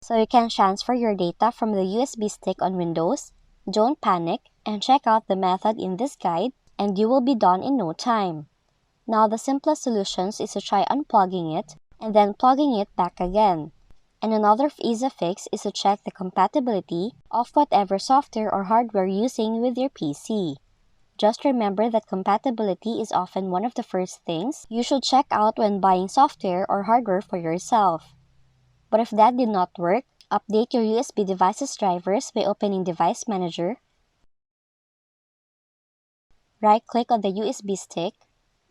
so you can transfer your data from the USB stick on Windows. Don't panic and check out the method in this guide, and you will be done in no time. Now, the simplest solutions is to try unplugging it and then plugging it back again. And another easy fix is to check the compatibility of whatever software or hardware you're using with your PC. Just remember that compatibility is often one of the first things you should check out when buying software or hardware for yourself. But if that did not work, update your USB device's drivers by opening Device Manager. Right-click on the USB stick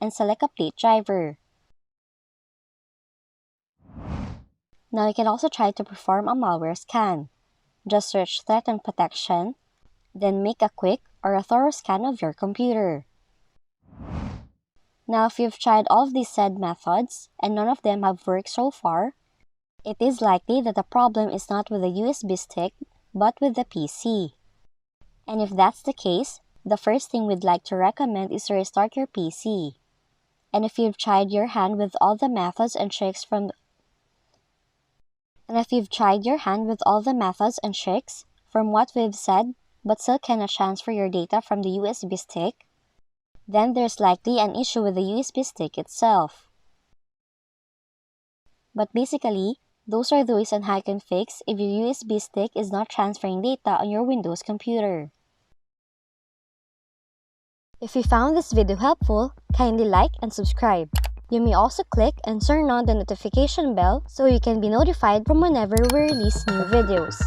and select Update Driver. Now you can also try to perform a malware scan. Just search Threat and Protection, then make a quick or a thorough scan of your computer. Now, if you've tried all of these said methods and none of them have worked so far, it is likely that the problem is not with the USB stick, but with the PC. And if that's the case, the first thing we'd like to recommend is to restart your PC. And if you've tried your hand with all the methods and tricks from what we've said, but still cannot transfer your data from the USB stick, then there's likely an issue with the USB stick itself. But basically, those are the ways on how you can fix if your USB stick is not transferring data on your Windows computer. If you found this video helpful, kindly like and subscribe. You may also click and turn on the notification bell so you can be notified from whenever we release new videos.